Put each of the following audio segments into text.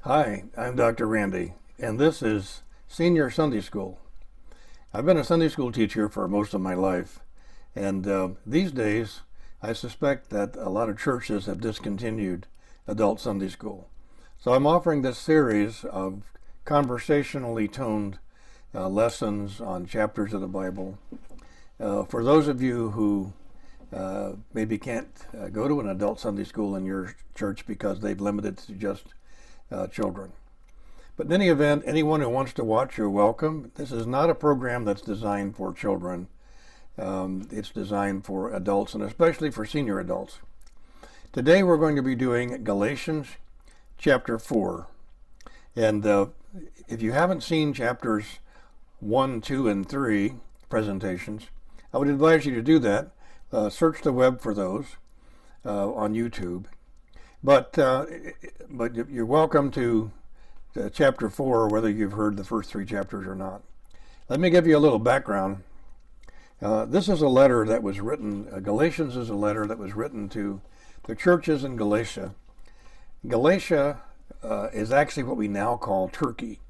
Hi, I'm Dr. Randy, and this is Senior Sunday School. I've been a Sunday school teacher for most of my life, and these days I suspect that a lot of churches have discontinued adult Sunday school. So I'm offering this series of conversationally toned lessons on chapters of the Bible. For those of you who maybe can't go to an adult Sunday school in your church because they've limited it to just children. But in any event, anyone who wants to watch, you're welcome. This is not a program that's designed for children. It's designed for adults and especially for senior adults. Today we're going to be doing Galatians chapter 4. And if you haven't seen chapters 1, 2, and 3 presentations, I would advise you to do that. Search the web for those on YouTube. But you're welcome to chapter 4, whether you've heard the first 3 chapters or not. Let me give you a little background. This is a letter that was written, Galatians is a letter that was written to the churches in Galatia. Galatia is actually what we now call Turkey.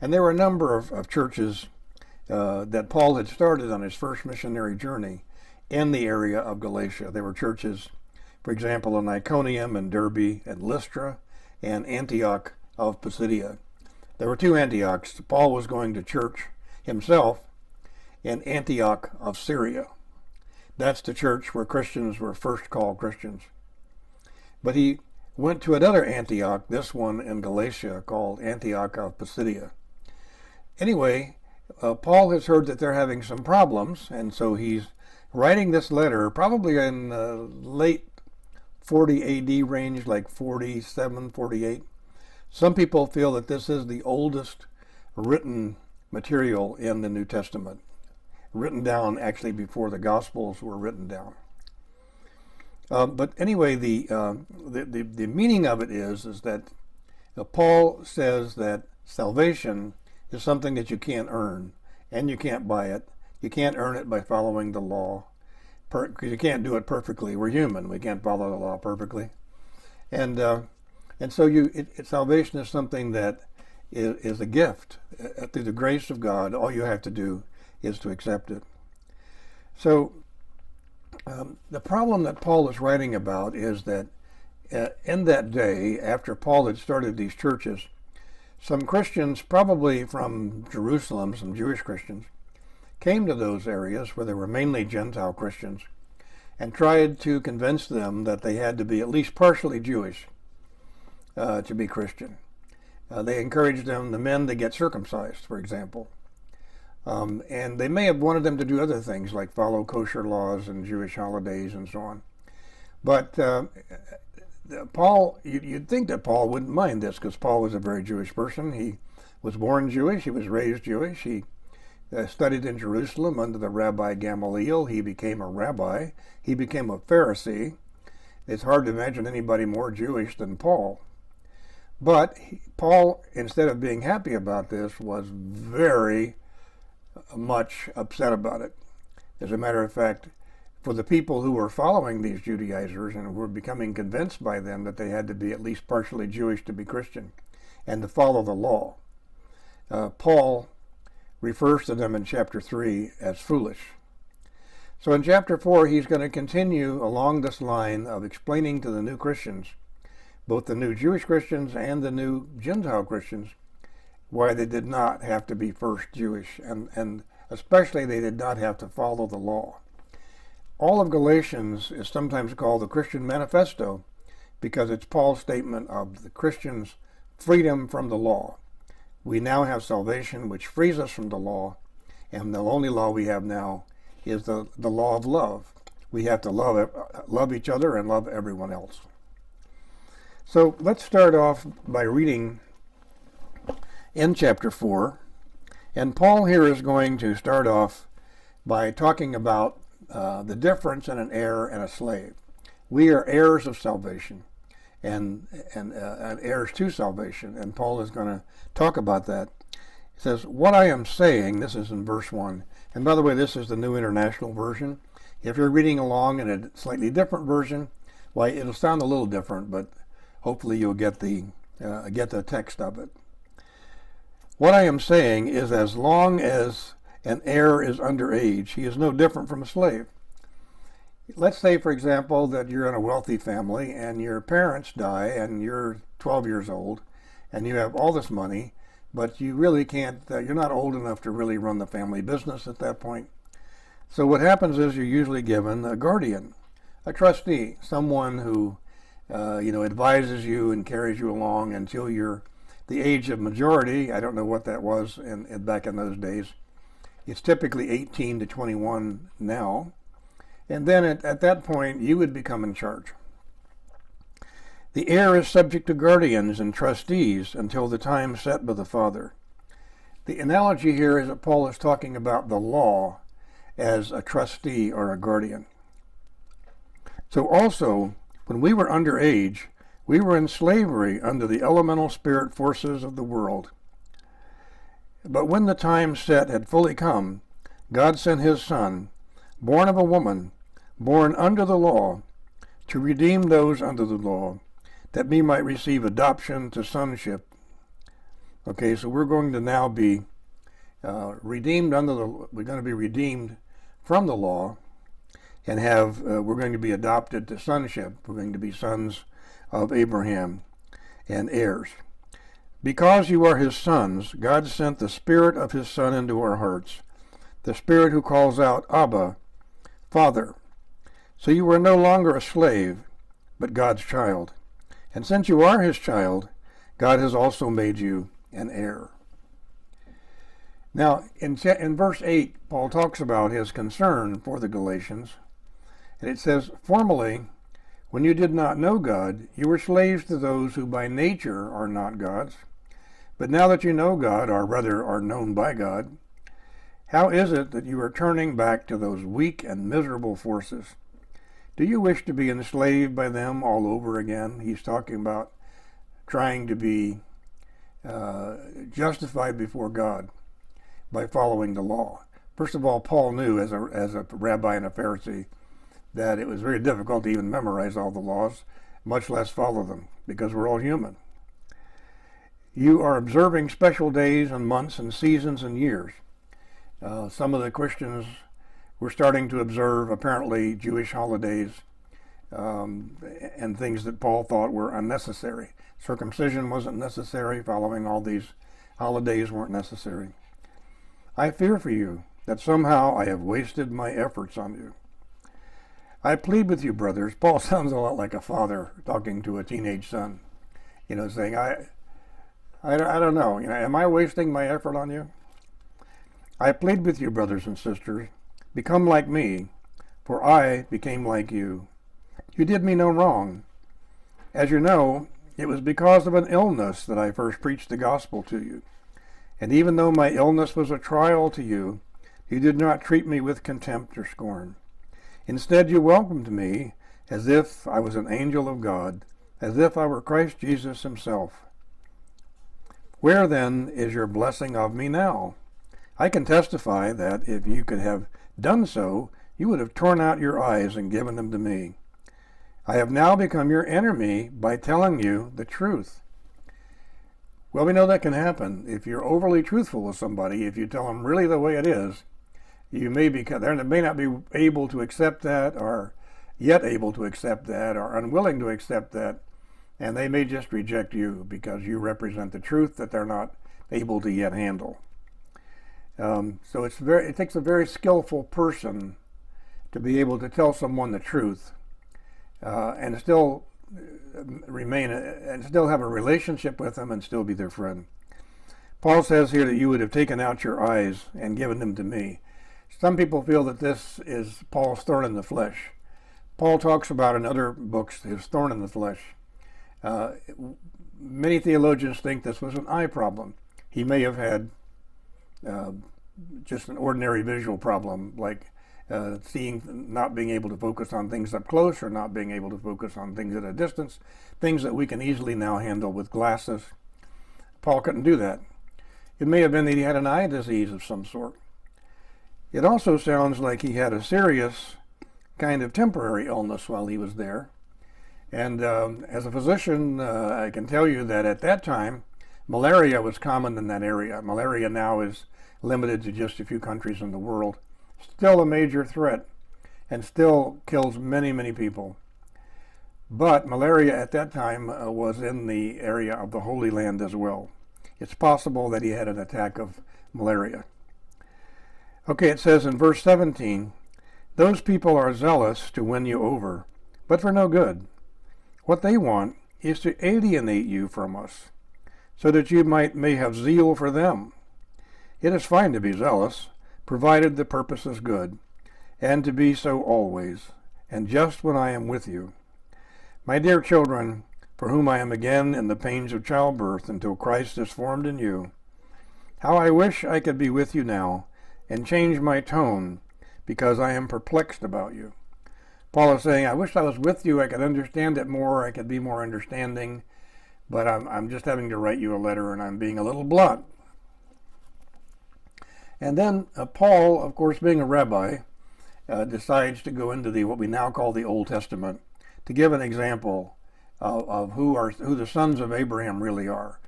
And there were a number of churches that Paul had started on his first missionary journey in the area of Galatia. There were churches, for example, in Iconium and Derbe and Lystra and Antioch of Pisidia. There were 2 Antiochs. Paul was going to church himself in Antioch of Syria. That's the church where Christians were first called Christians. But he went to another Antioch, this one in Galatia, called Antioch of Pisidia. Anyway, Paul has heard that they're having some problems, and so he's writing this letter probably in late 40 AD range, like 47, 48. Some people feel that this is the oldest written material in the New Testament, written down actually before the Gospels were written down. But anyway, the meaning of it is that Paul says that salvation is something that you can't earn, and you can't buy it. You can't earn it by following the law, because you can't do it perfectly. We're human. We can't follow the law perfectly. And so salvation is something that is a gift. Through the grace of God, all you have to do is to accept it. So the problem that Paul is writing about is that in that day, after Paul had started these churches, some Christians, probably from Jerusalem, some Jewish Christians, came to those areas where there were mainly Gentile Christians and tried to convince them that they had to be at least partially Jewish to be Christian. They encouraged them, the men, to get circumcised, for example. And they may have wanted them to do other things like follow kosher laws and Jewish holidays and so on. But Paul, you'd think that Paul wouldn't mind this, because Paul was a very Jewish person. He was born Jewish, he was raised Jewish, he studied in Jerusalem under the Rabbi Gamaliel. He became a rabbi. He became a Pharisee. It's hard to imagine anybody more Jewish than Paul. But Paul, instead of being happy about this, was very much upset about it. As a matter of fact, for the people who were following these Judaizers and were becoming convinced by them that they had to be at least partially Jewish to be Christian and to follow the law, Paul refers to them in chapter 3 as foolish. So in chapter 4, he's going to continue along this line of explaining to the new Christians, both the new Jewish Christians and the new Gentile Christians, why they did not have to be first Jewish, and especially they did not have to follow the law. All of Galatians is sometimes called the Christian Manifesto because it's Paul's statement of the Christians' freedom from the law. We now have salvation which frees us from the law, and the only law we have now is the law of love. We have to love each other and love everyone else. So let's start off by reading in chapter 4, and Paul here is going to start off by talking about the difference in an heir and a slave. We are heirs of salvation and heirs to salvation, and Paul is going to talk about that. He says, what I am saying, this is in verse 1, and by the way, this is the New International Version. If you're reading along in a slightly different version, why, it'll sound a little different, but hopefully you'll get the get the text of it. What I am saying is, as long as an heir is underage, he is no different from a slave. Let's say, for example, that you're in a wealthy family and your parents die and you're 12 years old and you have all this money, but you really can't, you're not old enough to really run the family business at that point. So what happens is you're usually given a guardian, a trustee, someone who advises you and carries you along until you're the age of majority. I don't know what that was back in those days. It's typically 18 to 21 now. And then at that point, you would become in charge. The heir is subject to guardians and trustees until the time set by the father. The analogy here is that Paul is talking about the law as a trustee or a guardian. So also, when we were underage, we were in slavery under the elemental spirit forces of the world. But when the time set had fully come, God sent his Son, born of a woman, born under the law, to redeem those under the law, that we might receive adoption to sonship. Okay, so we're going to now be redeemed we're going to be redeemed from the law, and we're going to be adopted to sonship. We're going to be sons of Abraham and heirs. Because you are his sons, God sent the Spirit of his Son into our hearts, the Spirit who calls out, Abba, Father. So you are no longer a slave, but God's child. And since you are his child, God has also made you an heir. Now, in verse 8, Paul talks about his concern for the Galatians. And it says, formerly, when you did not know God, you were slaves to those who by nature are not God's. But now that you know God, or rather are known by God, how is it that you are turning back to those weak and miserable forces? Do you wish to be enslaved by them all over again? He's talking about trying to be justified before God by following the law. First of all, Paul knew as a rabbi and a Pharisee that it was very difficult to even memorize all the laws, much less follow them, because we're all human. You are observing special days and months and seasons and years. Some of the Christians were starting to observe apparently Jewish holidays and things that Paul thought were unnecessary. Circumcision wasn't necessary. Following all these holidays weren't necessary. I fear for you that somehow I have wasted my efforts on you. I plead with you, brothers. Paul sounds a lot like a father talking to a teenage son, saying, I don't know, am I wasting my effort on you? I plead with you, brothers and sisters, become like me, for I became like you. You did me no wrong. As you know, it was because of an illness that I first preached the gospel to you. And even though my illness was a trial to you, you did not treat me with contempt or scorn. Instead, you welcomed me as if I was an angel of God, as if I were Christ Jesus himself. Where then is your blessing of me now? I can testify that if you could have done so, you would have torn out your eyes and given them to me. I have now become your enemy by telling you the truth. Well, we know that can happen. If you're overly truthful with somebody, if you tell them really the way it is, they may not be able to accept that, or yet able to accept that, or unwilling to accept that, and they may just reject you because you represent the truth that they're not able to yet handle. So it takes a very skillful person to be able to tell someone the truth and still have a relationship with them and still be their friend. Paul says here that you would have taken out your eyes and given them to me. Some people feel that this is Paul's thorn in the flesh. Paul talks about in other books his thorn in the flesh. Many theologians think this was an eye problem. He may have had just an ordinary visual problem, like not being able to focus on things up close, or not being able to focus on things at a distance, things that we can easily now handle with glasses. Paul couldn't do that. It may have been that he had an eye disease of some sort. It also sounds like he had a serious kind of temporary illness while he was there. And as a physician, I can tell you that at that time, malaria was common in that area. Malaria now is limited to just a few countries in the world. Still a major threat and still kills many, many people. But malaria at that time was in the area of the Holy Land as well. It's possible that he had an attack of malaria. Okay, it says in verse 17, those people are zealous to win you over, but for no good. What they want is to alienate you from us, so that you may have zeal for them. It is fine to be zealous, provided the purpose is good, and to be so always, and just when I am with you. My dear children, for whom I am again in the pains of childbirth until Christ is formed in you, how I wish I could be with you now and change my tone, because I am perplexed about you. Paul is saying, I wish I was with you, I could understand it more, I could be more understanding, but I'm just having to write you a letter and I'm being a little blunt. And then Paul, of course, being a rabbi, decides to go into what we now call the Old Testament to give an example of who the sons of Abraham really are.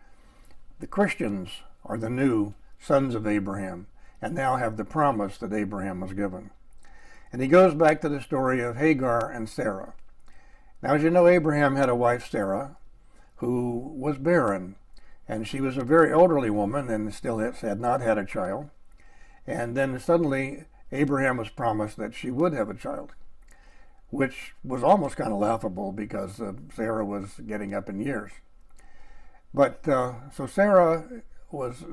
The Christians are the new sons of Abraham and now have the promise that Abraham was given. And he goes back to the story of Hagar and Sarah. Now, as you know, Abraham had a wife, Sarah, who was barren, and she was a very elderly woman and still had not had a child. And then suddenly Abraham was promised that she would have a child, which was almost kind of laughable because Sarah was getting up in years. But so Sarah was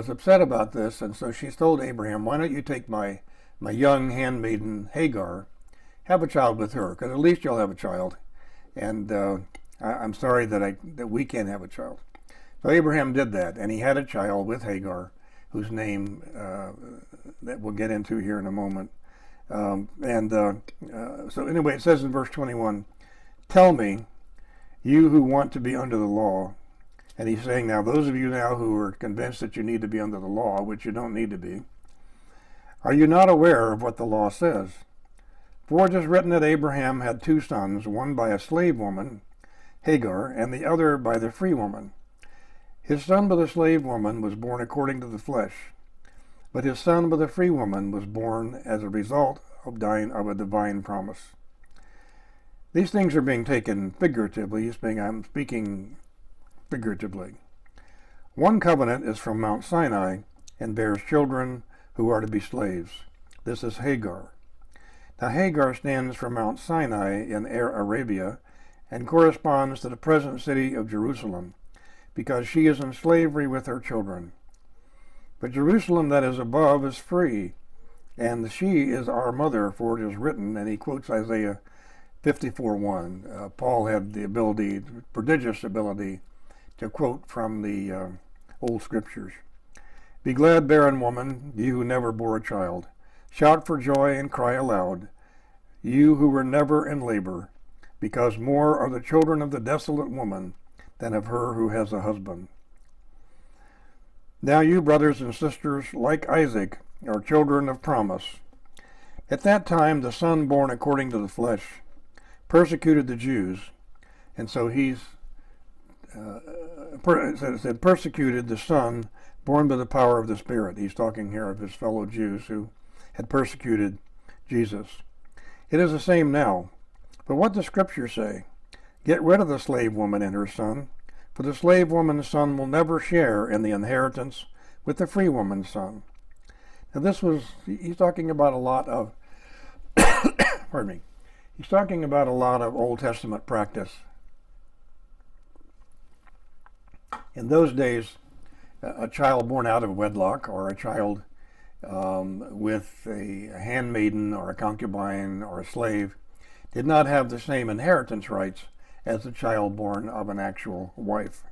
upset about this, and so she told Abraham, why don't you take my young handmaiden Hagar, have a child with her, because at least you'll have a child, and I'm sorry that we can't have a child. So Abraham did that, and he had a child with Hagar, whose name that we'll get into here in a moment. So anyway, it says in verse 21, tell me, you who want to be under the law, and he's saying now, those of you now who are convinced that you need to be under the law, which you don't need to be, are you not aware of what the law says? For it is written that Abraham had two sons, one by a slave woman, Hagar, and the other by the free woman. His son by the slave woman was born according to the flesh, but his son by the free woman was born as a result of a divine promise. These things are being taken figuratively. I'm speaking figuratively. One covenant is from Mount Sinai and bears children who are to be slaves. This is Hagar. Now Hagar stands for Mount Sinai in Arabia and corresponds to the present city of Jerusalem, because she is in slavery with her children. But Jerusalem that is above is free, and she is our mother, for it is written, and he quotes Isaiah 54:1. Paul had the prodigious ability to quote from the old scriptures. Be glad, barren woman, you who never bore a child. Shout for joy and cry aloud, you who were never in labor, because more are the children of the desolate woman than of her who has a husband. Now you, brothers and sisters, like Isaac, are children of promise. At that time, the son born according to the flesh persecuted the Jews, and so he's persecuted the son born by the power of the Spirit. He's talking here of his fellow Jews who had persecuted Jesus. It is the same now. But what does Scripture say? Get rid of the slave woman and her son, for the slave woman's son will never share in the inheritance with the free woman's son. Now he's talking about a lot of, pardon me, he's talking about a lot of Old Testament practice. In those days, a child born out of wedlock, or a child with a handmaiden or a concubine or a slave, did not have the same inheritance rights as a child born of an actual wife.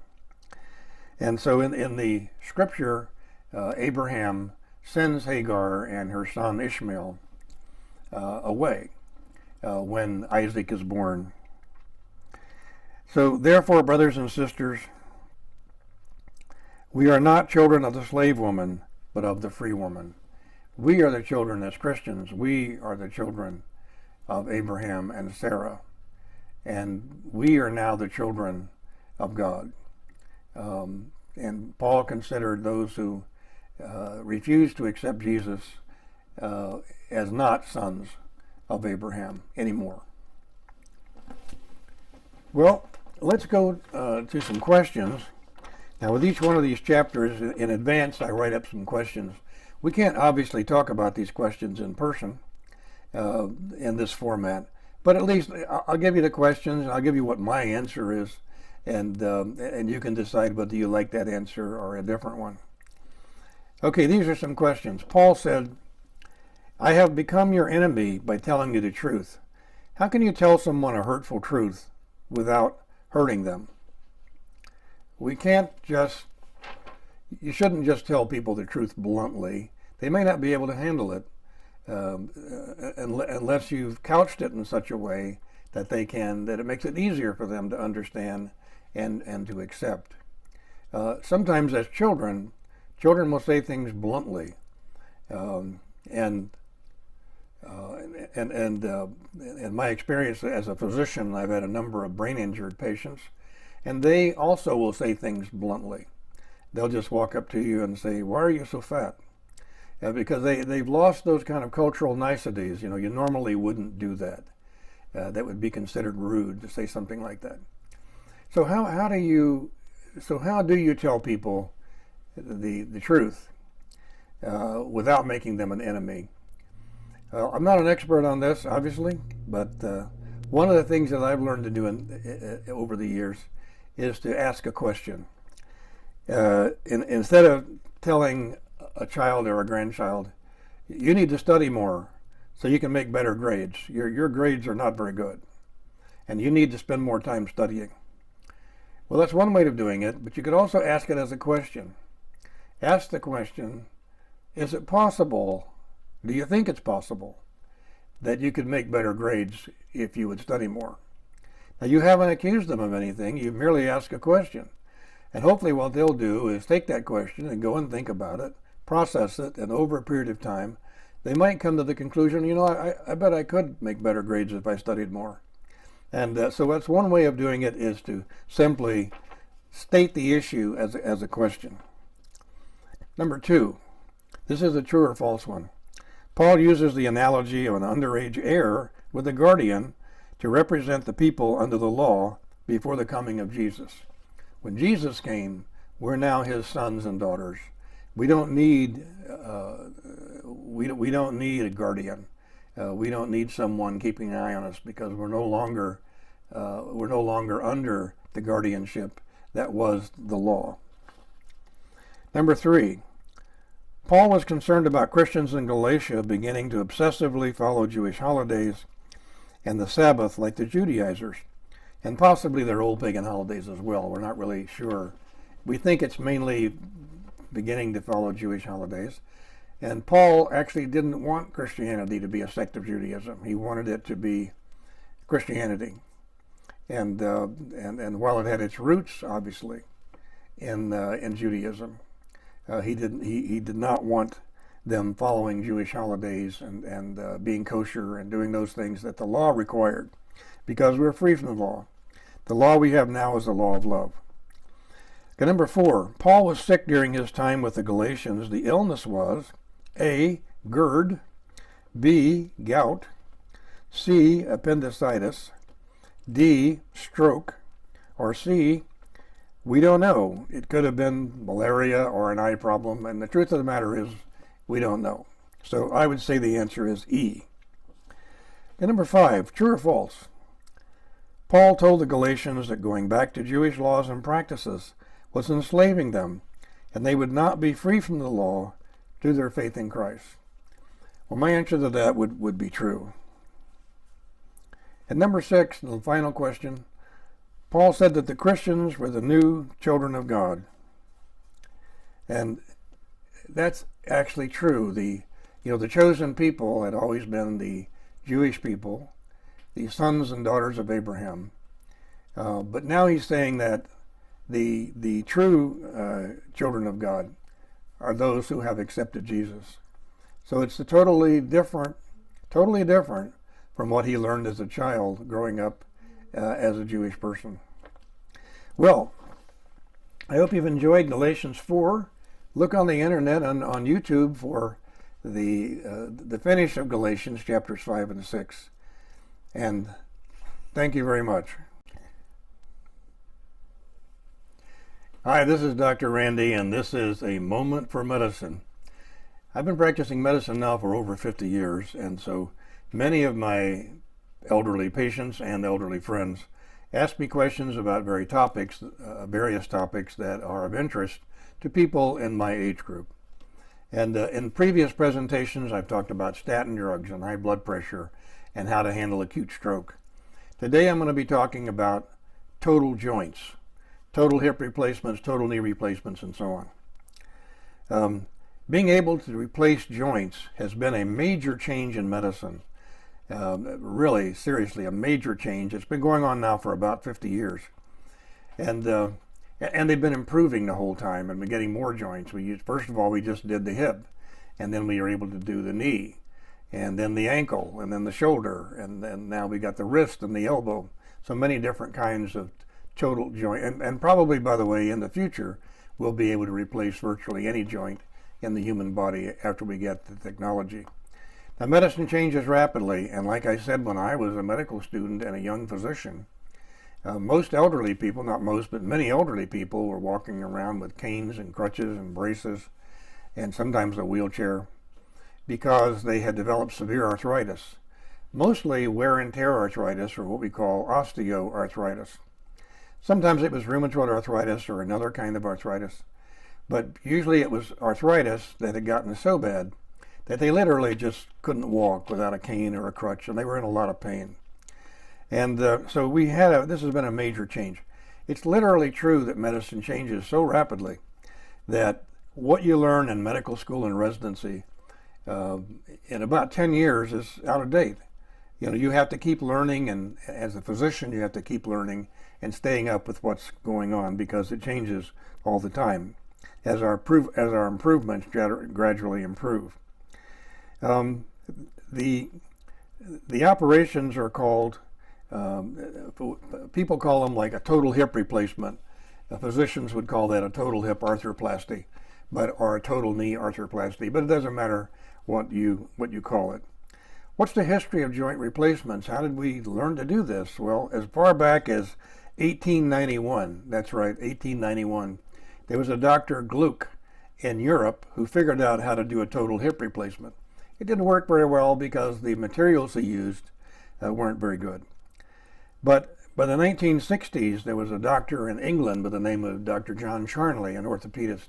And so in the scripture, Abraham sends Hagar and her son Ishmael away when Isaac is born. So therefore, brothers and sisters, we are not children of the slave woman, but of the free woman. We are the children as Christians. We are the children of Abraham and Sarah. And we are now the children of God. And Paul considered those who refused to accept Jesus as not sons of Abraham anymore. Well, let's go to some questions. Now, with each one of these chapters, in advance, I write up some questions. We can't obviously talk about these questions in person in this format, but at least I'll give you the questions, and I'll give you what my answer is, and you can decide whether you like that answer or a different one. Okay, these are some questions. Paul said, I have become your enemy by telling you the truth. How can you tell someone a hurtful truth without hurting them? You shouldn't just tell people the truth bluntly. They may not be able to handle it unless you've couched it in such a way that it makes it easier for them to understand and to accept. Sometimes as children will say things bluntly, in my experience as a physician, I've had a number of brain injured patients, and they also will say things bluntly. They'll just walk up to you and say, why are you so fat? Because they've lost those kind of cultural niceties. You normally wouldn't do that. That would be considered rude to say something like that. So how do you tell people the truth without making them an enemy? I'm not an expert on this, obviously, but one of the things that I've learned to do over the years is to ask a question. Instead of telling a child or a grandchild, you need to study more so you can make better grades. Your grades are not very good, and you need to spend more time studying. Well, that's one way of doing it, but you could also ask it as a question. Ask the question, is it possible, do you think it's possible, that you could make better grades if you would study more? Now, you haven't accused them of anything, you merely ask a question. And hopefully what they'll do is take that question and go and think about it, process it, and over a period of time, they might come to the conclusion, I bet I could make better grades if I studied more. And so that's one way of doing it, is to simply state the issue as a question. Number 2, this is a true or false one. Paul uses the analogy of an underage heir with a guardian to represent the people under the law before the coming of Jesus. When Jesus came, we're now his sons and daughters. We don't need we don't need a guardian. We don't need someone keeping an eye on us, because we're no longer under the guardianship that was the law. Number 3, Paul was concerned about Christians in Galatia beginning to obsessively follow Jewish holidays and the Sabbath like the Judaizers, and possibly their old pagan holidays as well. We're not really sure. We think it's mainly beginning to follow Jewish holidays. And Paul actually didn't want Christianity to be a sect of Judaism. He wanted it to be Christianity. And while it had its roots, obviously, in Judaism, he did not want them following Jewish holidays and being kosher and doing those things that the law required, because we're free from the law. The law we have now is the law of love. Okay, number 4, Paul was sick during his time with the Galatians. The illness was A, GERD, B, gout, C, appendicitis, D, stroke, or C, we don't know. It could have been malaria or an eye problem, and the truth of the matter is we don't know. So I would say the answer is E. And number 5, true or false? Paul told the Galatians that going back to Jewish laws and practices was enslaving them, and they would not be free from the law through their faith in Christ. Well, my answer to that would be true. And number 6, the final question, Paul said that the Christians were the new children of God. And that's actually true. The chosen people had always been the Jewish people, the sons and daughters of Abraham. But now he's saying that the true children of God are those who have accepted Jesus. So it's a totally different from what he learned as a child growing up as a Jewish person. Well, I hope you've enjoyed Galatians 4. Look on the internet on YouTube for the finish of Galatians chapters 5 and 6. And thank you very much. Hi, this is Dr. Randy, and this is A Moment for Medicine. I've been practicing medicine now for over 50 years, and so many of my elderly patients and elderly friends ask me questions about various topics that are of interest to people in my age group. And in previous presentations, I've talked about statin drugs and high blood pressure and how to handle acute stroke. Today, I'm going to be talking about total joints, total hip replacements, total knee replacements, and so on. Being able to replace joints has been a major change in medicine. Really, seriously, a major change. It's been going on now for about 50 years. And they've been improving the whole time and been getting more joints. First of all, we just did the hip, and then we were able to do the knee, and then the ankle, and then the shoulder, and then now we got the wrist and the elbow. So many different kinds of total joint. And probably, by the way, in the future, we'll be able to replace virtually any joint in the human body after we get the technology. Now, medicine changes rapidly, and like I said, when I was a medical student and a young physician, most elderly people, not most, but many elderly people were walking around with canes and crutches and braces and sometimes a wheelchair because they had developed severe arthritis, mostly wear and tear arthritis, or what we call osteoarthritis. Sometimes it was rheumatoid arthritis or another kind of arthritis, but usually it was arthritis that had gotten so bad that they literally just couldn't walk without a cane or a crutch, and they were in a lot of pain. And so this has been a major change. It's literally true that medicine changes so rapidly that what you learn in medical school and residency in about 10 years is out of date. You know, you have to keep learning, and as a physician, you have to keep learning and staying up with what's going on because it changes all the time as our improvements gradually improve. The operations are called, people call them like a total hip replacement. Physicians would call that a total hip arthroplasty, or a total knee arthroplasty, but it doesn't matter what you call it. What's the history of joint replacements? How did we learn to do this? Well, as far back as 1891, that's right, 1891, there was a Dr. Gluck in Europe who figured out how to do a total hip replacement. It didn't work very well because the materials he used weren't very good. But by the 1960s, there was a doctor in England by the name of Dr. John Charnley, an orthopedist,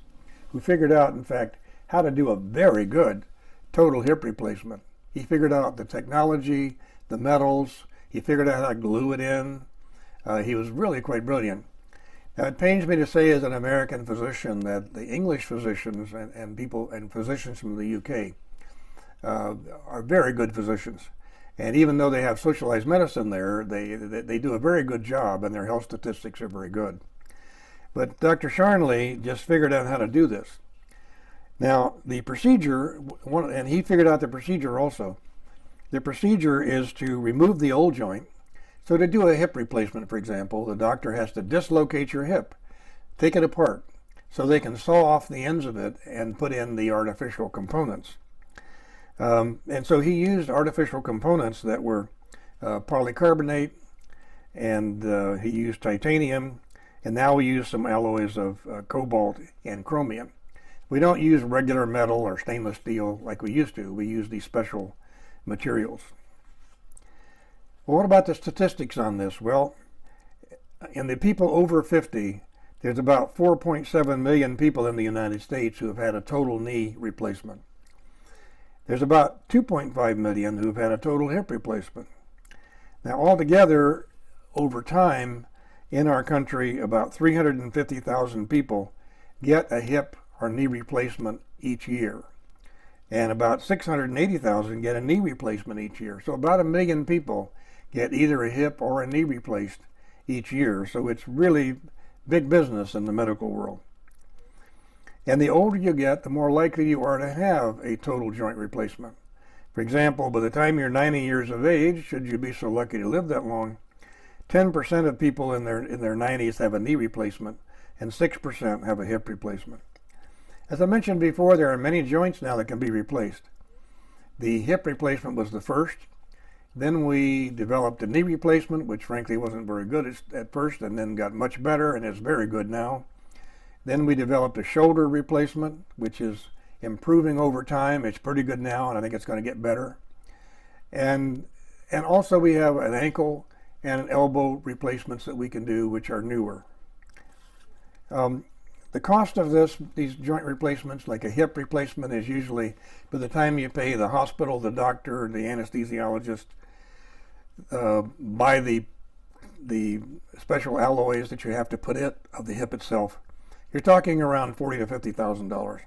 who figured out, in fact, how to do a very good total hip replacement. He figured out the technology, the metals, he figured out how to glue it in. He was really quite brilliant. Now, it pains me to say as an American physician that the English physicians and physicians from the UK are very good physicians. And even though they have socialized medicine there, they do a very good job, and their health statistics are very good. But Dr. Charnley just figured out how to do this. Now, the procedure, and he figured out the procedure also. The procedure is to remove the old joint. So to do a hip replacement, for example, the doctor has to dislocate your hip, take it apart, so they can saw off the ends of it and put in the artificial components. And so he used artificial components that were polycarbonate, and he used titanium, and now we use some alloys of cobalt and chromium. We don't use regular metal or stainless steel like we used to. We use these special materials. Well, what about the statistics on this? Well, in the people over 50, there's about 4.7 million people in the United States who have had a total knee replacement. There's about 2.5 million who have had a total hip replacement. Now, altogether, over time, in our country, about 350,000 people get a hip or knee replacement each year. And about 680,000 get a knee replacement each year. So about 1 million people get either a hip or a knee replaced each year. So it's really big business in the medical world. And the older you get, the more likely you are to have a total joint replacement. For example, by the time you're 90 years of age, should you be so lucky to live that long, 10% of people in their 90s have a knee replacement, and 6% have a hip replacement. As I mentioned before, there are many joints now that can be replaced. The hip replacement was the first. Then we developed a knee replacement, which frankly wasn't very good at first, and then got much better and is very good now. Then we developed a shoulder replacement, which is improving over time. It's pretty good now, and I think it's going to get better. And also we have an ankle and an elbow replacements that we can do, which are newer. The cost of these joint replacements, like a hip replacement, is usually, by the time you pay the hospital, the doctor, the anesthesiologist, buy the special alloys that you have to put of the hip itself, you're talking around $40,000 to $50,000.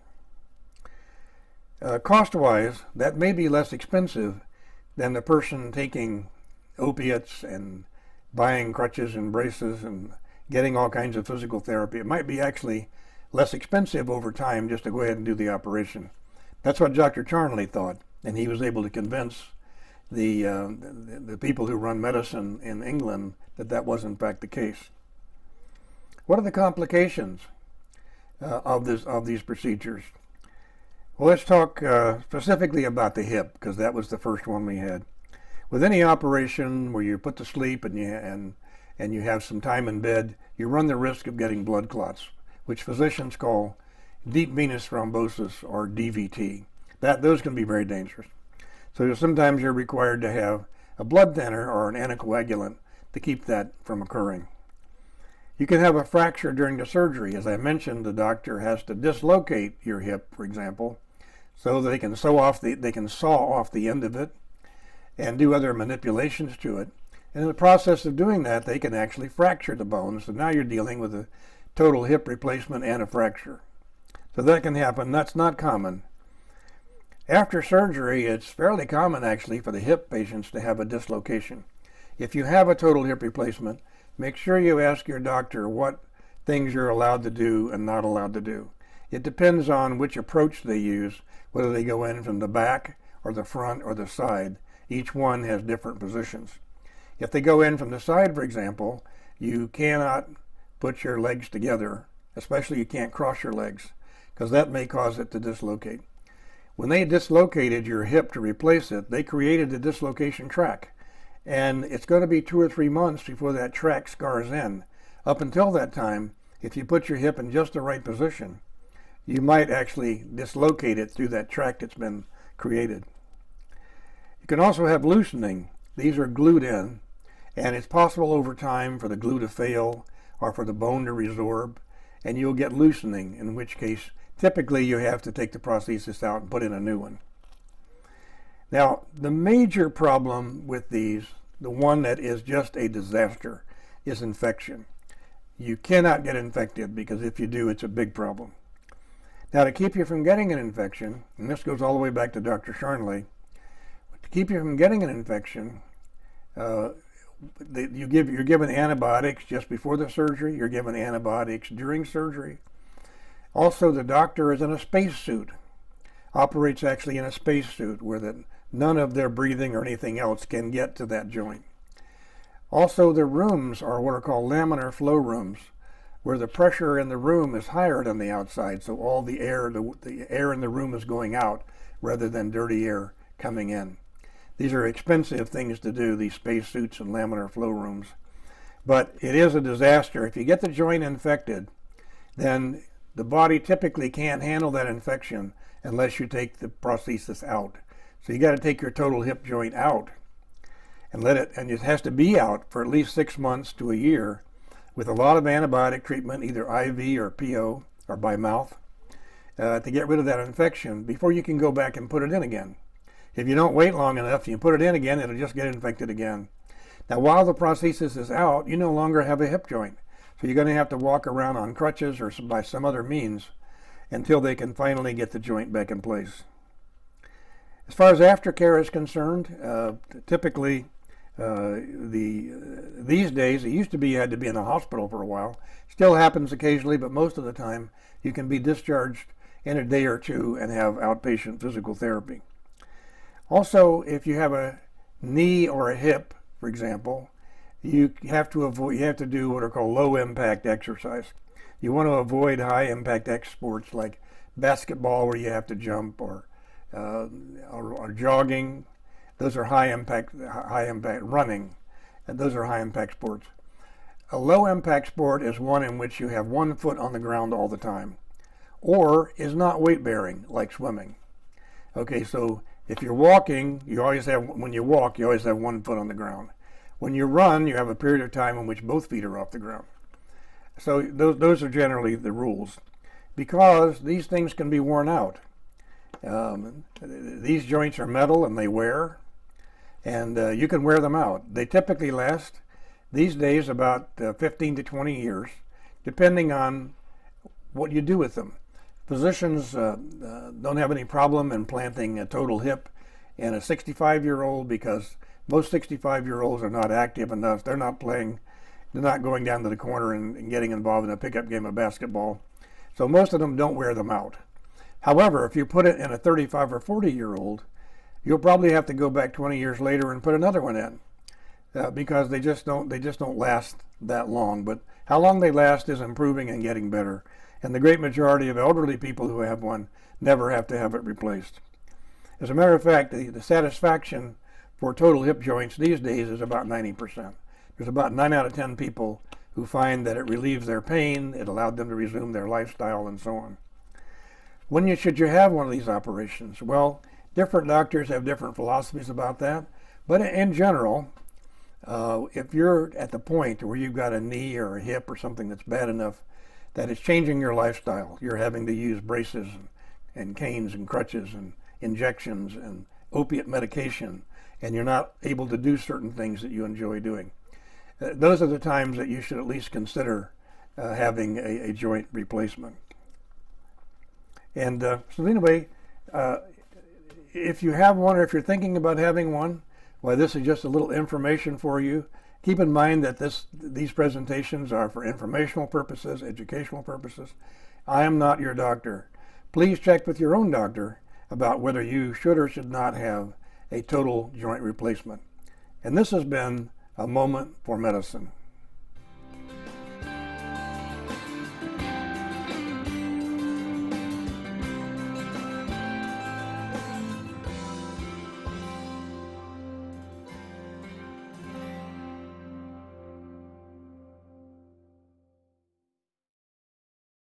Cost-wise, that may be less expensive than the person taking opiates and buying crutches and braces and getting all kinds of physical therapy. It might be actually less expensive over time just to go ahead and do the operation. That's what Dr. Charnley thought, and he was able to convince the people who run medicine in England that was in fact the case. What are the complications of these procedures? Well, let's talk specifically about the hip, because that was the first one we had. With any operation where you're put to sleep and you have some time in bed, you run the risk of getting blood clots, which physicians call deep venous thrombosis, or DVT. Those can be very dangerous. So sometimes you're required to have a blood thinner or an anticoagulant to keep that from occurring. You can have a fracture during the surgery. As I mentioned, the doctor has to dislocate your hip, for example, so they can saw off the end of it and do other manipulations to it. And in the process of doing that, they can actually fracture the bone. So now you're dealing with a total hip replacement and a fracture. So that can happen. That's not common. After surgery, it's fairly common actually for the hip patients to have a dislocation. If you have a total hip replacement, make sure you ask your doctor what things you're allowed to do and not allowed to do. It depends on which approach they use, whether they go in from the back or the front or the side. Each one has different positions. If they go in from the side, for example, you cannot put your legs together, especially you can't cross your legs, because that may cause it to dislocate. When they dislocated your hip to replace it, they created a dislocation track. And it's going to be 2 or 3 months before that track scars in. Up until that time, if you put your hip in just the right position, you might actually dislocate it through that track that's been created. You can also have loosening. These are glued in, and it's possible over time for the glue to fail or for the bone to resorb, and you'll get loosening, in which case typically you have to take the prosthesis out and put in a new one. Now, the major problem with these, the one that is just a disaster, is infection. You cannot get infected, because if you do, it's a big problem. Now, to keep you from getting an infection, and this goes all the way back to Dr. Charnley, to keep you from getting an infection, you're given antibiotics just before the surgery. You're given antibiotics during surgery. Also, the doctor is in a spacesuit, operates actually in a spacesuit where none of their breathing or anything else can get to that joint. Also, the rooms are what are called laminar flow rooms, where the pressure in the room is higher than the outside, so all the air in the room is going out rather than dirty air coming in. These are expensive things to do, these spacesuits and laminar flow rooms. But it is a disaster. If you get the joint infected, then the body typically can't handle that infection unless you take the prosthesis out. So you got to take your total hip joint out and and it has to be out for at least 6 months to a year with a lot of antibiotic treatment, either IV or PO or by mouth, to get rid of that infection before you can go back and put it in again. If you don't wait long enough and you put it in again, it'll just get infected again. Now, while the prosthesis is out, you no longer have a hip joint. So you're going to have to walk around on crutches or by some other means until they can finally get the joint back in place. As far as aftercare is concerned, typically these days, it used to be you had to be in a hospital for a while. Still happens occasionally, but most of the time you can be discharged in a day or two and have outpatient physical therapy. Also, if you have a knee or a hip, for example, you have to do what are called low impact exercise. You want to avoid high impact sports like basketball where you have to jump, or jogging. Those are high impact running, and those are high impact sports. A low impact sport is one in which you have one foot on the ground all the time, or is not weight bearing like swimming. Okay, so if you're walking, when you walk, you always have one foot on the ground. When you run, you have a period of time in which both feet are off the ground. So those are generally the rules, because these things can be worn out. These joints are metal and they wear, and you can wear them out. They typically last, these days, about 15 to 20 years, depending on what you do with them. Physicians don't have any problem implanting a total hip in a 65-year-old because most 65-year-olds are not active enough. They're not going down to the corner and getting involved in a pickup game of basketball. So most of them don't wear them out. However, if you put it in a 35 or 40-year-old, you'll probably have to go back 20 years later and put another one in because they just don't last that long. But how long they last is improving and getting better. And the great majority of elderly people who have one never have to have it replaced. As a matter of fact, the satisfaction for total hip joints these days is about 90%. There's about 9 out of 10 people who find that it relieves their pain, it allowed them to resume their lifestyle, and so on. When should you have one of these operations? Well, different doctors have different philosophies about that, but in general, if you're at the point where you've got a knee or a hip or something that's bad enough that it's changing your lifestyle, you're having to use braces and canes and crutches and injections and opiate medication, and you're not able to do certain things that you enjoy doing, those are the times that you should at least consider having a joint replacement. And so anyway, if you have one or if you're thinking about having one, well, this is just a little information for you. Keep in mind that these presentations are for informational purposes, educational purposes. I am not your doctor. Please check with your own doctor about whether you should or should not have a total joint replacement. And this has been a moment for medicine.